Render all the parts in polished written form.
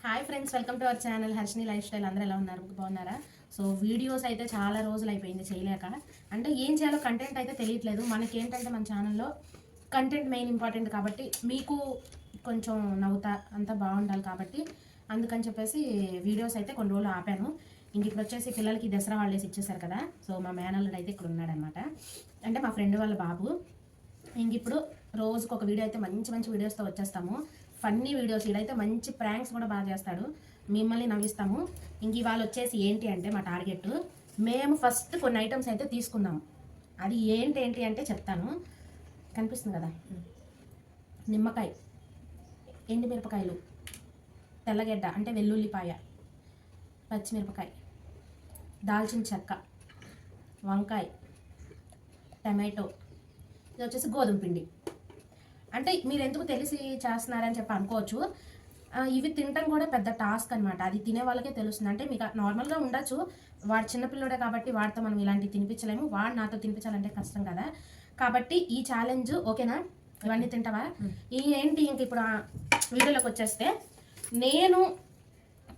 Hi friends, welcome to our channel Harshini life style. అందరూ ఎలా ఉన్నారు? బాగున్నారా? సో వీడియోస్ అయితే చాలా రోజులు అయిపోయింది చేయలేక. అంటే ఏం చేయాలో కంటెంట్ అయితే తెలియట్లేదు. మనకేంటంటే మన ఛానల్లో కంటెంట్ మెయిన్ ఇంపార్టెంట్ కాబట్టి మీకు కొంచెం నవ్వుతా అంతా బాగుండాలి కాబట్టి అందుకని చెప్పేసి వీడియోస్ అయితే కొన్ని రోజులు ఆపాను. ఇంక ఇప్పుడు వచ్చేసి పిల్లలకి దసరా హాలిడేస్ ఇచ్చేసారు కదా. సో మా మేనల్లుడు అయితే ఇక్కడ ఉన్నాడనమాట. అంటే మా ఫ్రెండ్ వాళ్ళ బాబు. ఇంక ఇప్పుడు రోజుకు ఒక వీడియో అయితే మంచి మంచి వీడియోస్తో వచ్చేస్తాము. ఫన్నీ వీడియోస్, ఇదైతే మంచి ప్రాంక్స్ కూడా బాగా చేస్తాడు, మిమ్మల్ని నవ్విస్తాము. ఇంక ఇవాళ వచ్చేసి ఏంటి అంటే మా టార్గెట్, మేము ఫస్ట్ కొన్ని ఐటమ్స్ అయితే తీసుకున్నాము. అది ఏంటి అంటే చెప్తాను. కనిపిస్తుంది కదా, నిమ్మకాయ, ఎండుమిరపకాయలు, తెల్లగడ్డ అంటే వెల్లుల్లిపాయ, పచ్చిమిరపకాయ, దాల్చిన చెక్క, వంకాయ, టమాటో, ఇది వచ్చేసి గోధుమ పిండి. అంటే మీరు ఎందుకు తెలిసి చేస్తున్నారని చెప్పి అనుకోవచ్చు. ఇవి తినటం కూడా పెద్ద టాస్క్ అనమాట. అది తినే వాళ్ళకే తెలుస్తుంది. అంటే మీకు నార్మల్గా ఉండొచ్చు, వాడు చిన్నపిల్లడే కాబట్టి వాడితో మనం ఇలాంటివి తినిపించలేము, వాడు నాతో తినిపించాలంటే కష్టం కదా. కాబట్టి ఈ ఛాలెంజ్ ఓకేనా? ఇవన్నీ తింటావా? ఈ ఏంటి ఇంక ఇప్పుడు వీడియోలోకి వచ్చేస్తే, నేను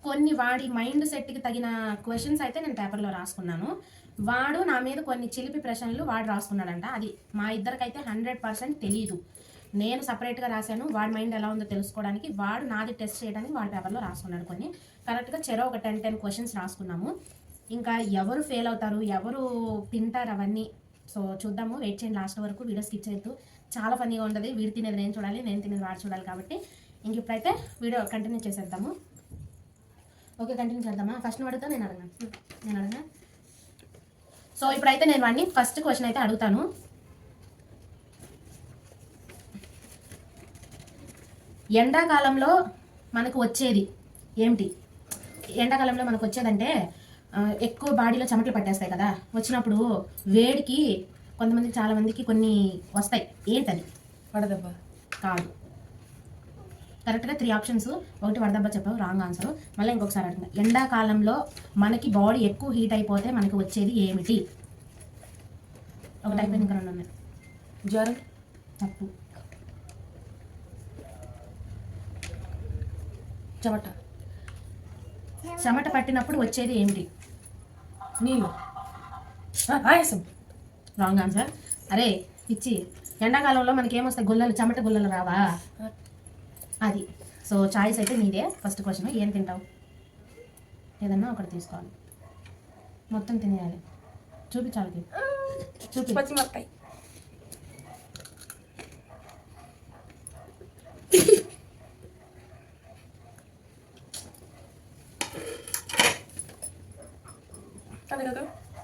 కొన్ని వాడి మైండ్ సెట్కి తగిన క్వశ్చన్స్ అయితే నేను పేపర్లో రాసుకున్నాను. వాడు నా మీద కొన్ని చిలిపి ప్రశ్నలు వాడు రాసుకున్నాడంట. అది మా ఇద్దరికైతే 100% తెలియదు. నేను సపరేట్గా రాశాను. వాడి మైండ్ ఎలా ఉందో తెలుసుకోవడానికి, వాడు నాది టెస్ట్ చేయడానికి వాడి పేపర్లో రాసుకున్నాడు. కొన్ని కరెక్ట్గా చెరో ఒక 10 క్వశ్చన్స్ రాసుకున్నాము. ఇంకా ఎవరు ఫెయిల్ అవుతారు, ఎవరు తింటారు అవన్నీ సో చూద్దాము. వెయిట్ చేయండి లాస్ట్ వరకు, వీడియో స్కిప్ చేయొద్దు. చాలా ఫన్నీగా ఉంటుంది. వీడు తినేది నేను చూడాలి, నేను తినేది వాడు చూడాలి. కాబట్టి ఇంక ఇప్పుడైతే వీడియో కంటిన్యూ చేసేద్దాము. ఓకే, కంటిన్యూ చేద్దామా? ఫస్ట్ అడుగుతా, నేను అడగనా? సో ఇప్పుడైతే నేను వాడిని ఫస్ట్ క్వశ్చన్ అయితే అడుగుతాను. ఎండాకాలంలో మనకు వచ్చేది ఏమిటి? ఎండాకాలంలో మనకు వచ్చేదంటే ఎక్కువ బాడీలో చెమటలు పట్టేస్తాయి కదా. వచ్చినప్పుడు వేడికి కొంతమందికి, చాలా మందికి కొన్ని వస్తాయి. ఏంటది? వడదెబ్బ కాదు. కరెక్ట్గా 3 ఆప్షన్స్. ఒకటి వడదెబ్బ చెప్పావు, రాంగ్ ఆన్సర్. మళ్ళీ ఇంకొకసారి అడుగుతా. ఎండాకాలంలో మనకి బాడీ ఎక్కువ హీట్ అయిపోతే మనకి వచ్చేది ఏమిటి? ఒకటి అయిపోయింది, ఇంకా 2 ఉన్నాయి. జ్వరం. తప్పు. చెమట పట్టినప్పుడు వచ్చేది ఏమిటి? నీళ్ళు. ఆయాసం. Wrong answer. అరే పిచ్చి, ఎండాకాలంలో మనకి ఏమొస్తాయి? గుల్లలు, చెమట గుల్లలు రావా? అది. సో చాయిస్ అయితే నీదే. ఫస్ట్ క్వశ్చన్, ఏం తింటావు? ఏదన్నా ఒకటి తీసుకోవాలి, మొత్తం తినేయాలి. చూపించాలి, చూపి. పచ్చిమిరపకాయ.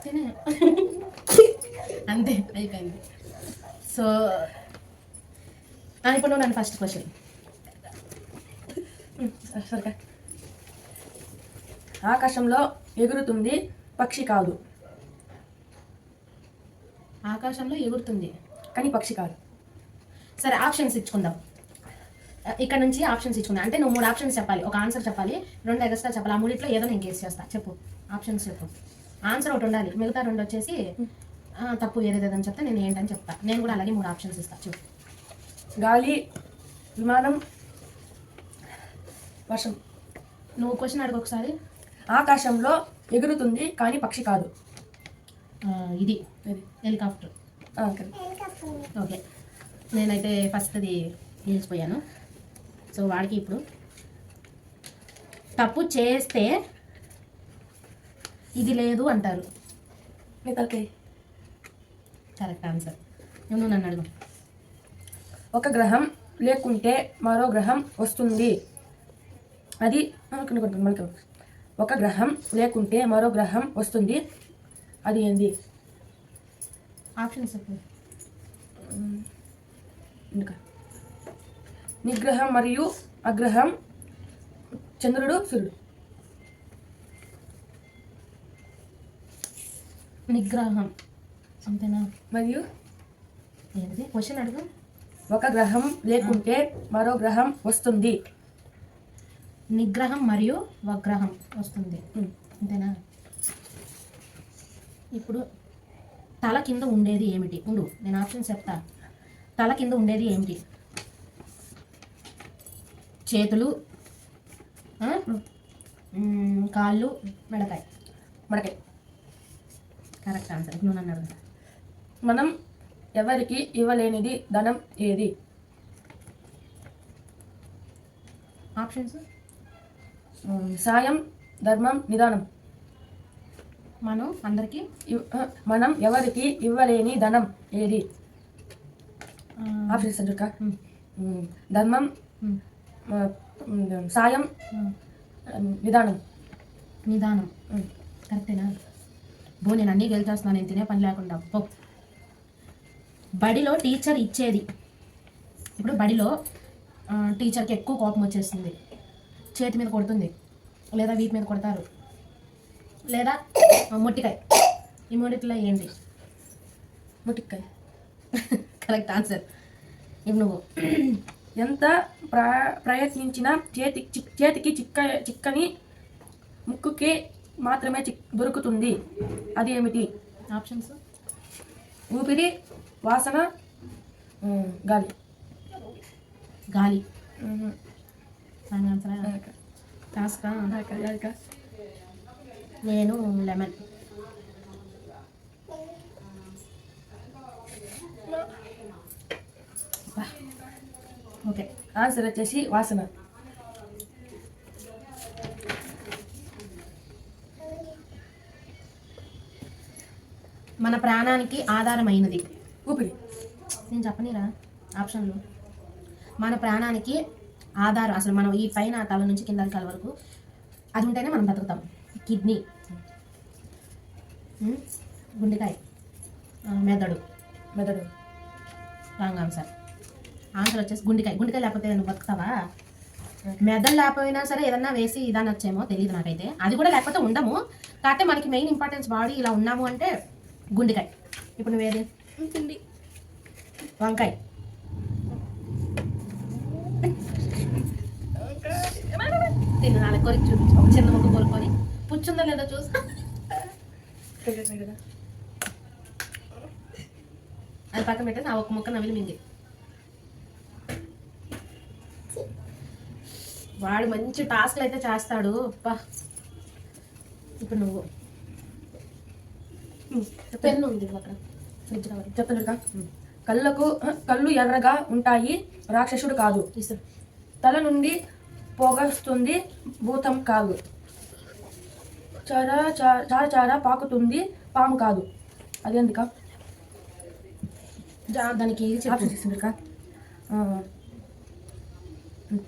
తినే అంతే, అయిపోయింది. సో ఇప్పుడు నన్ను ఫస్ట్ క్వశ్చన్. సరిగా. ఆకాశంలో ఎగురుతుంది, పక్షి కాదు. ఆకాశంలో ఎగురుతుంది కానీ పక్షి కాదు. సరే, ఆప్షన్స్ ఇచ్చుకుందాం. ఇక్కడ నుంచి ఆప్షన్స్ ఇచ్చుకుందాం. అంటే నువ్వు 3 ఆప్షన్స్ చెప్పాలి, ఒక ఆన్సర్ చెప్పాలి, 2 ఎక్స్ట్రా చెప్పాలి. ఆ 3 ఏదో నేను గెస్ చేస్తా. చెప్పు, ఆప్షన్స్ చెప్పు. ఆన్సర్ ఒకటి ఉండాలి, మిగతా 2 వచ్చేసి తప్పు వేరేదేదని చెప్తే నేను ఏంటని చెప్తా. నేను కూడా అలాగే 3 ఆప్షన్స్ ఇస్తా. చెప్పు. గాలి, విమానం, వర్షం. నువ్వు క్వశ్చన్ అడుగు ఒకసారి. ఆకాశంలో ఎగురుతుంది కానీ పక్షి కాదు. ఇది హెలికాప్టర్. ఓకే, నేనైతే ఫస్ట్ది నిలిచిపోయాను. సో వాడికి ఇప్పుడు తప్పు చేస్తే ఇది లేదు అంటారు. Correct answer. నువ్వు నన్ను అడుగు. ఒక గ్రహం లేకుంటే మరో గ్రహం వస్తుంది. అది మనకి ఒక గ్రహం లేకుంటే మరో గ్రహం వస్తుంది. అది ఏంది? ఆప్షన్స్ చెప్పు. నిగ్రహం మరియు అగ్రహం, చంద్రుడు, సూర్యుడు. నిగ్రహం అంతేనా? మరియు ఏంటిది క్వశ్చన్ అడుగు. ఒక గ్రహం లేకుంటే మరో గ్రహం వస్తుంది. నిగ్రహం మరియు వగ్రహం వస్తుంది, అంతేనా? ఇప్పుడు తల కింద ఉండేది ఏమిటి? ఉండు, నేను ఆప్షన్స్ చెప్తా. తల కింద ఉండేది ఏమిటి? చేతులు, కాళ్ళు మెడకాయ. మడకాయ. Correct answer. ఇప్పుడు నువ్వు అన్నారు కదా. మనం ఎవరికి ఇవ్వలేనిది ధనం ఏది? ఆప్షన్స్. సాయం, ధర్మం, నిదానం. మనం అందరికీ మనం ఎవరికి ఇవ్వలేని ధనం ఏది? ఆప్షన్స్ అంటుక. ధర్మం, సాయం, నిదానం. నిదానం. కరెక్టేనా? బో నేను అన్నీ గెలిచేస్తున్నాను, నేను తినే పని లేకుండా. పో. బడిలో టీచర్ ఇచ్చేది. ఇప్పుడు బడిలో టీచర్కి ఎక్కువ కోపం వచ్చేస్తుంది, చేతి మీద కొడుతుంది, లేదా వీటి మీద కొడతారు, లేదా మొట్టికాయ. ఈ మూడిట్లో ఏంటి? ముటిక్కాయ. Correct answer. ఇప్పుడు నువ్వు ఎంత ప్రయత్నించినా చేతికి చిక్కని ముక్కుకి మాత్రమే దొరుకుతుంది, అది ఏమిటి? ఆప్షన్స్. ఊపిరి, వాసన, గాలి. గాలి. ఆన్సర్. టాస్కా? నేను లెమన్. ఓకే, ఆన్సర్ వచ్చేసి వాసన. మన ప్రాణానికి ఆధారమైనది. ఊపిరి. నేను చెప్పనిరా ఆప్షన్లు. మన ప్రాణానికి ఆధారం, అసలు మనం ఈ పైన తల నుంచి కింద కాల వరకు అది ఉంటేనే మనం బతుకుతాం. కిడ్నీ, గుండెకాయ, మెదడు. Wrong answer. ఆన్సర్ వచ్చేసి గుండెకాయ. గుండెకాయ లేకపోతే నువ్వు బతుకుతావా? మెదడు లేకపోయినా సరే ఏదన్నా వేసి ఇదాన్ని వచ్చేమో తెలియదు నాకైతే. అది కూడా లేకపోతే ఉండము. కాకపోతే మనకి మెయిన్ ఇంపార్టెన్స్ బాడీ ఇలా ఉన్నాము అంటే గుండెకాయ. ఇప్పుడు నువ్వేది? వంకాయ. తిను నాలుగు కొరికి చూపించు. ఒక చిన్న ముక్క కోరుకొని పుచ్చుందో లేదో చూసి అది పక్కన పెట్టేసి ఆ ఒక్క ముక్క నవిలి మింగి. వాడు మంచి టాస్క్లు అయితే చేస్తాడు. అబ్బా. ఇప్పుడు నువ్వు పెన్ను ఉంది అక్కడ ఫ్రిడ్జ్ కావాలి. చెప్తాను. కళ్ళు ఎర్రగా ఉంటాయి, రాక్షసుడు కాదు. తల నుండి పొగస్తుంది, భూతం కాదు. చార పాకుతుంది, పాము కాదు. అదేందుక? దానికి ఆప్షన్ ఇస్తుందిక.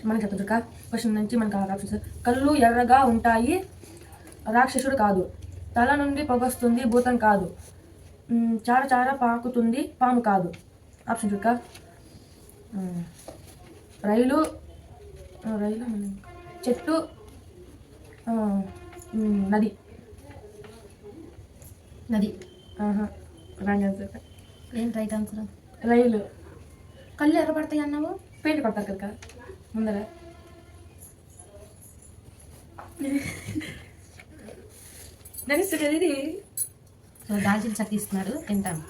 మనకి చెప్తుందిక. క్వశ్చన్ నుంచి మనకు ఆప్షన్స్. కళ్ళు ఎర్రగా ఉంటాయి, రాక్షసుడు కాదు. తల నుండి పొగొస్తుంది, భూతం కాదు. చార పాకుతుంది, పాము కాదు. ఆప్షన్ చూక. రైలు, చెట్టు, నది. Wrong answer. ఏంటి రైట్ ఆన్సర్? రైలు. కళ్ళు ఎర్రపడతాయి అన్నావు. పెయింట్ కొడతారు కదా ముందర. ఇది సో దాల్చిన చెక్క ఇస్తున్నాడు, తింటాను.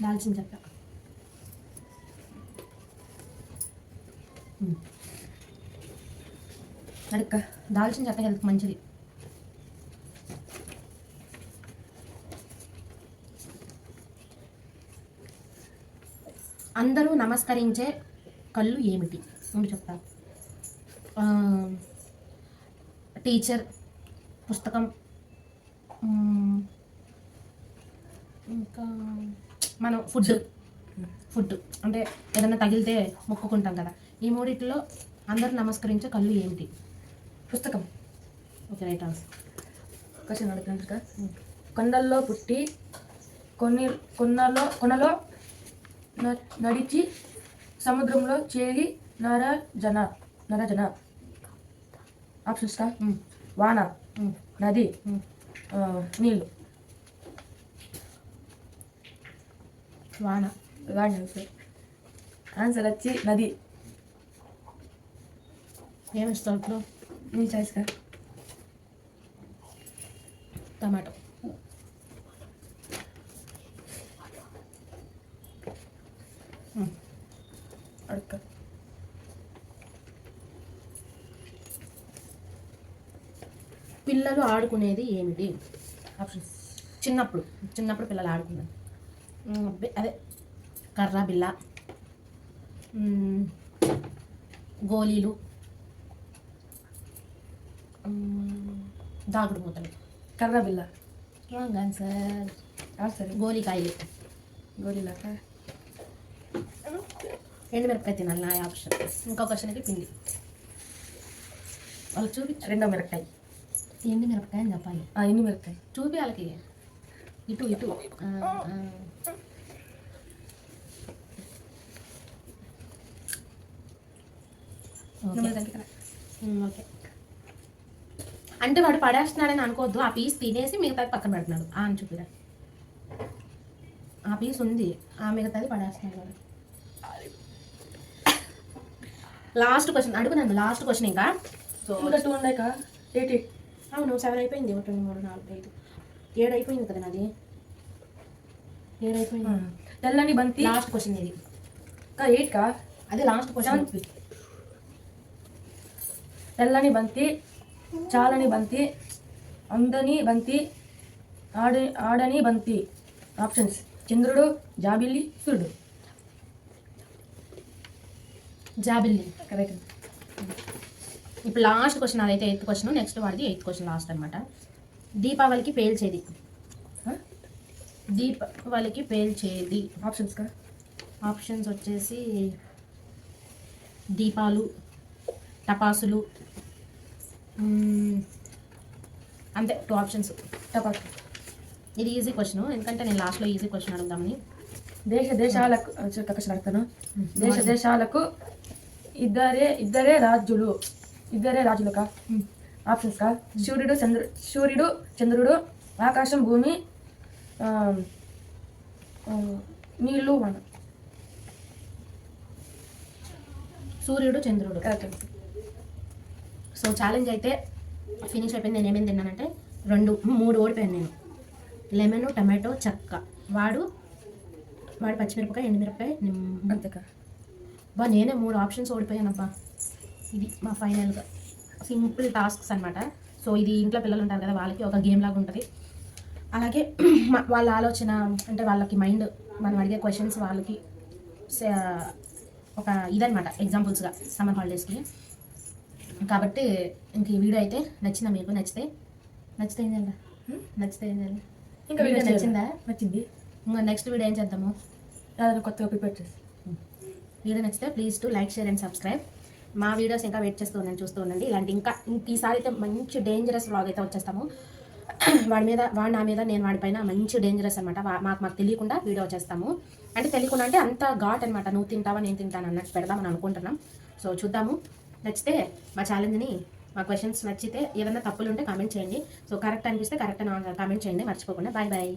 దాల్చిన చెక్క. అడక్క. దాల్చిన చెక్క హెల్త్ మంచిది. అందరూ నమస్కరించే కళ్ళు ఏమిటి? ముందు చెప్తా. టీచర్, పుస్తకం, ఇంకా మనం ఫుడ్ అంటే ఏదైనా తగిలితే మొక్కుకుంటాం కదా. ఈ మూడిట్లో అందరూ నమస్కరించే కళ్ళు ఏమిటి? పుస్తకం. Okay, right answer. క్వశ్చన్ అడుగుతాను. కొండల్లో పుట్టి కొనలో నడిచి సముద్రంలో చేరి నరజన. ఆప్షన్స్. వాన, నది, నీళ్ళు. వాన. ఆన్సర్. ఆన్సర్ వచ్చి నది. ఏమిస్తావు ఇప్పుడు? నీ చాయిస్గా. టమాటో. అడుక్క. పిల్లలు ఆడుకునేది ఏమిటి? ఆప్షన్స్. చిన్నప్పుడు పిల్లలు ఆడుకున్నారు. అదే కర్ర బిల్ల, గోళీలు, దాగుడు మూతలు. కర్ర బిల్ల. Wrong answer. సరే. గోళీకాయలు. గోళీలాక. ఎండుమిరపకాయ తినాలి నా ఆప్షన్. ఇంకో క్వశ్చన్కి పిండి. వాళ్ళకి చూపించు. రెండో మిరపకాయ. ఎండుమిరపకాయ అని చెప్పాలి. ఎన్ని మిరపకాయ చూపి వాళ్ళకి. ఇటు ఇటు. ఓకే. అంటే వాడు పడేస్తున్నాడని అనుకోవద్దు. ఆ పీస్ తినేసి మిగతాది పక్కన పెడుతున్నాడు అని చూపిరా. ఆ పీస్ ఉంది, ఆ మిగతాది పడేస్తున్నాడు వాడు. లాస్ట్ క్వశ్చన్ అడుగు నన్ను. లాస్ట్ క్వశ్చన్ ఇంకా. సో ఇంకా 2 ఉన్నాయి కా. 8. అవును 7 అయిపోయింది. 1 2 3 4 5 7 అయిపోయింది కదా నాది. 7 అయిపోయింది. తెల్లని బంతి. లాస్ట్ క్వశ్చన్ ఇది. 8 కా. అదే లాస్ట్ క్వశ్చన్. తెల్లని బంతి, చాలని బంతి, అందని బంతి, ఆడని బంతి. ఆప్షన్స్. చంద్రుడు, జాబిల్లి, సూర్యుడు. జాబిల్లి. కరెక్ట్. ఇప్పుడు లాస్ట్ క్వశ్చన్ అదైతే 8th క్వశ్చన్. నెక్స్ట్ వాడిది 8th క్వశ్చన్ లాస్ట్ అనమాట. దీపావళికి పేల్చేది. దీపావళికి పేల్చేది. ఆప్షన్స్ కా. ఆప్షన్స్ వచ్చేసి దీపాలు, టపాసులు, అంతే 2 ఆప్షన్స్. టపాసు. ఇది ఈజీ క్వశ్చన్, ఎందుకంటే నేను లాస్ట్లో ఈజీ క్వశ్చన్ అడుగుదామని. దేశాలకు క్వశ్చన్ అడుగుతాను. దేశాలకు ఇద్దరే రాజులు కా. ఆప్షన్స్ కా. సూర్యుడు, చంద్రుడు, ఆకాశం, భూమి, నీళ్ళు, వాన. సూర్యుడు, చంద్రుడు. కరెక్ట్. సో ఛాలెంజ్ అయితే ఫినిష్ అయిపోయింది. నేను ఏమేమి తిన్నానంటే 3 ఓడిపోయాను నేను. లెమన్, టమాటో, చెక్క. వాడు పచ్చిమిరపకాయ, ఎండుమిరపకాయ, అంతేకా. నేనే 3 ఆప్షన్స్ ఓడిపోయానబ్బా. ఇది మా ఫైనల్గా సింపుల్ టాస్క్స్ అనమాట. సో ఇది ఇంట్లో పిల్లలు ఉంటారు కదా, వాళ్ళకి ఒక గేమ్ లాగా ఉంటుంది. అలాగే వాళ్ళ ఆలోచన అంటే వాళ్ళకి మైండ్, మనం అడిగే క్వశ్చన్స్ వాళ్ళకి ఒక ఇదనమాట ఎగ్జాంపుల్స్గా సమ్మర్ హాలిడేస్కి. కాబట్టి ఇంక ఈ వీడియో అయితే నచ్చిందా మీకు? నచ్చితే ఏం చేయాలి? నచ్చితే ఏం చేయాలి? ఇంకా వీడియో నచ్చిందా? నచ్చింది. ఇంకా నెక్స్ట్ వీడియో ఏం చేద్దాము? ఏదైనా కొత్తగా ప్రిపేర్ చేసి. వీడియో నచ్చితే please to like, share and subscribe. మా వీడియోస్ ఇంకా వెయిట్ చేస్తూ ఉండండి, చూస్తూ ఉండండి. ఇలాంటి ఈసారి అయితే మంచి డేంజరస్ వ్లాగ్ అయితే వచ్చేస్తాము. వాడు నా మీద, నేను వాడిపైన మంచి డేంజరస్ అనమాట. మాకు తెలియకుండా వీడియో వచ్చేస్తాము. అంటే తెలియకుండా అంటే అంత ఘాట్ అనమాట. నువ్వు తింటావా నేను తింటాను అన్నట్టు పెడదామని అనుకుంటున్నాం. సో చూద్దాము. నచ్చితే మా ఛాలెంజ్ని, మా క్వశ్చన్స్ నచ్చితే ఏదైనా తప్పులు ఉంటే కామెంట్ చేయండి. సో కరెక్ట్ అనిపిస్తే కరెక్ట్ అని కామెంట్ చేయండి మర్చిపోకుండా. Bye bye.